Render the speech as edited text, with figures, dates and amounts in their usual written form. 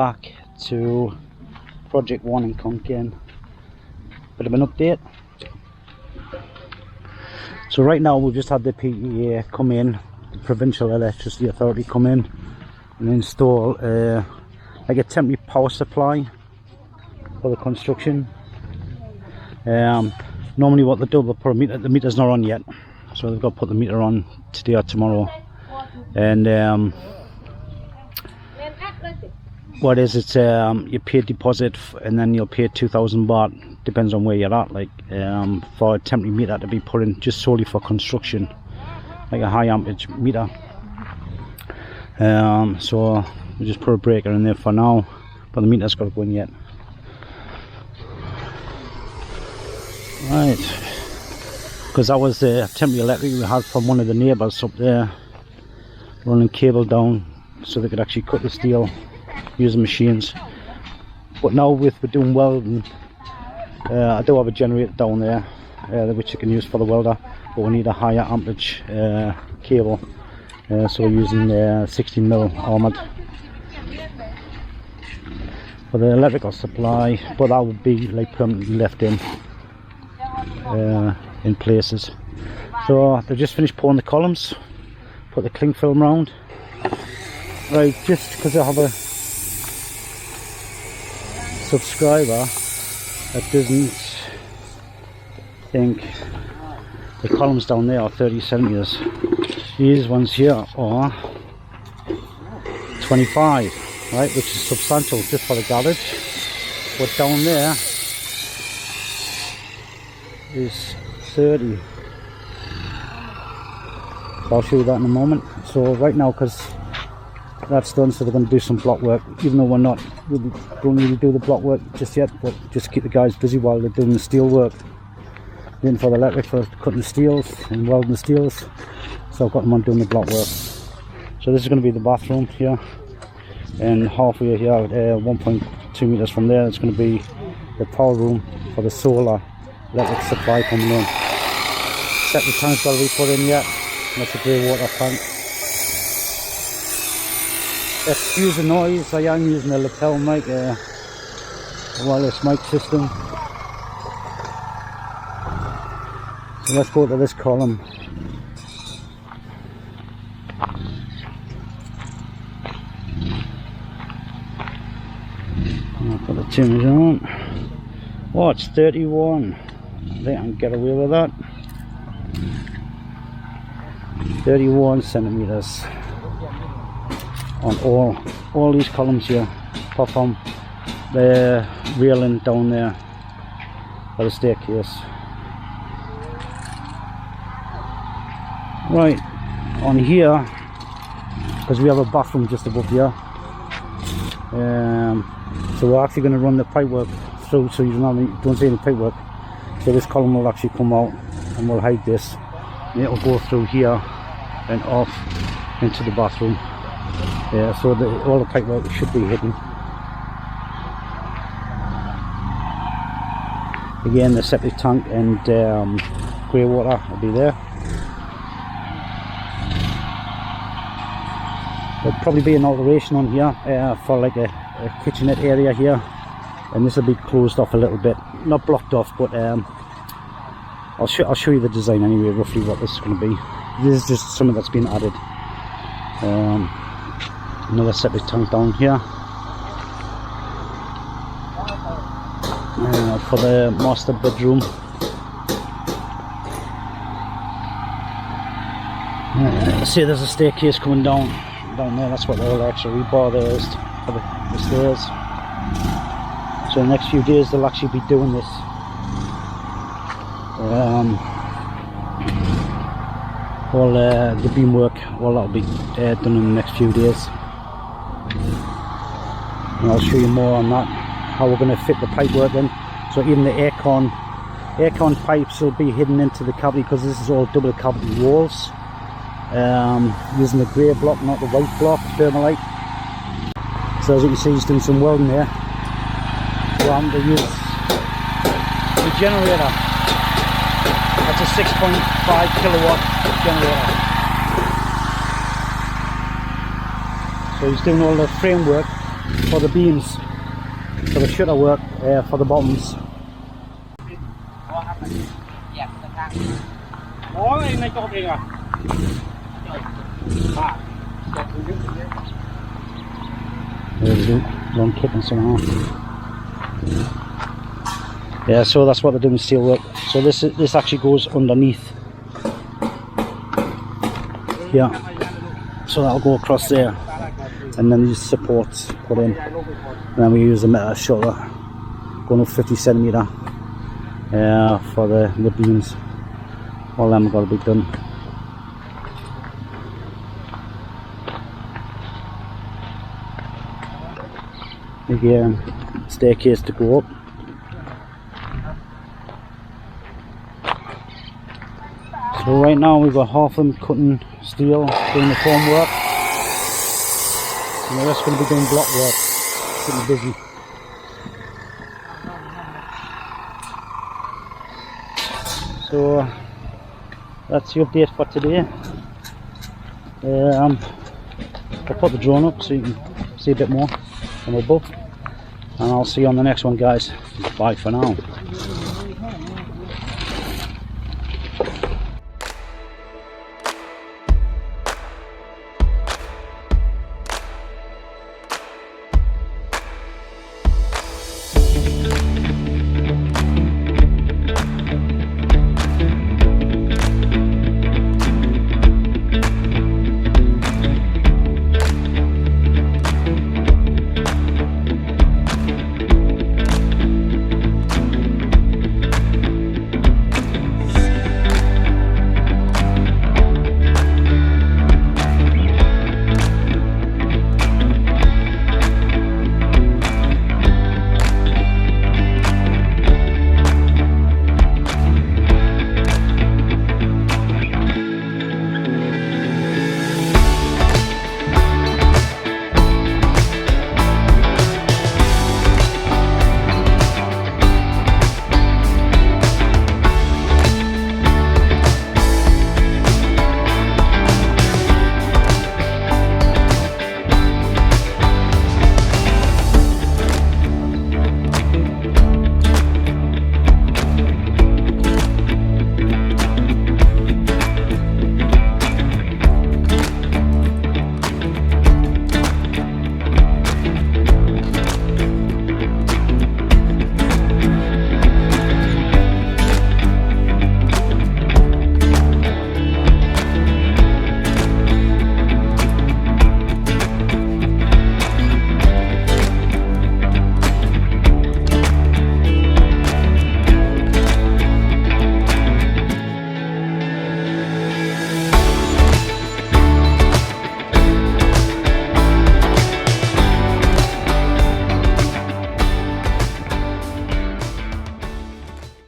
back to Project 1 in Khonkaen. Bit of an update. So right now we've just had the PEA come in, the Provincial Electricity Authority come in and install like a temporary power supply for the construction. Normally what they do, they'll put a meter. The meter's not on yet, so they've got to put the meter on today or tomorrow. And what is it? You pay a deposit and then you'll pay 2,000 baht, depends on where you're at, like for a temporary meter to be put in just solely for construction, like a high amperage meter. So we just put a breaker in there for now, but the meter's got to go in yet. Right, because that was the temporary electric we had from one of the neighbours up there, running cable down so they could actually cut the steel using machines. But now we're doing welding, I do have a generator down there which you can use for the welder, but we need a higher amperage cable, so we're using 16mm armoured for the electrical supply, but that would be like permanently left in places. So they've just finished pouring the columns, put the cling film round. Right, just because I have a subscriber that doesn't think the columns down there are 30 centimeters. These ones here are 25, right, which is substantial just for the garage. But down there is 30. So I'll show you that in a moment. So right now, because that's done, so they're going to do some block work, even though we don't really do the block work just yet, but just keep the guys busy while they're doing the steel work, waiting for the electric for cutting the steels and welding the steels. So I've got them on doing the block work. So this is going to be the bathroom here, and halfway here, 1.2 meters from there, it's going to be the power room for the solar electric supply coming in. Septic tank's got to be put in yet. That's a grey water tank. Excuse the noise, I am using a lapel mic, a wireless mic system. So let's go to this column. I'll put the tuners on. Oh, it's 31. I think I can get away with that. 31 centimeters on all these columns here, apart from the railing down there for the staircase. Right, on here, because we have a bathroom just above here, so we're actually going to run the pipework through, so you don't see any pipework. So this column will actually come out and we'll hide this, and it'll go through here and off into the bathroom. Yeah, so all the pipework should be hidden. Again, the septic tank and grey water will be there. There'll probably be an alteration on here for like a kitchenette area here, and this will be closed off a little bit, not blocked off, but I'll show you the design anyway, roughly what this is going to be. This is just something that's been added. Another septic tank down here for the master bedroom. See, there's a staircase coming down there. That's what all the extra rebar there is for the stairs. So in the next few days they'll actually be doing this. All the beam work, well, that'll be done in the next few days. And I'll show you more on that, how we're going to fit the pipe work in. So even the aircon pipes will be hidden into the cavity, because this is all double cavity walls. Using the grey block, not the white block, thermalite. So as you can see, he's doing some welding there. So I'm going to use the generator. That's a 6.5 kilowatt generator. So he's doing all the framework for the beams, for the shutter work, for the bottoms. There we go, long kit and somehow. Yeah, so that's what they're doing with steel work. So this actually goes underneath. Yeah, so that'll go across there, and then these supports put in, and then we use a metal shutter going up 50 centimeter for the beams. All them have got to be done. Again, staircase to go up. So right now we've got half of them cutting steel, doing the foam work, and the rest going to be doing block work. Pretty busy. So that's the update for today. I'll put the drone up so you can see a bit more from above, and I'll see you on the next one, guys. Bye for now.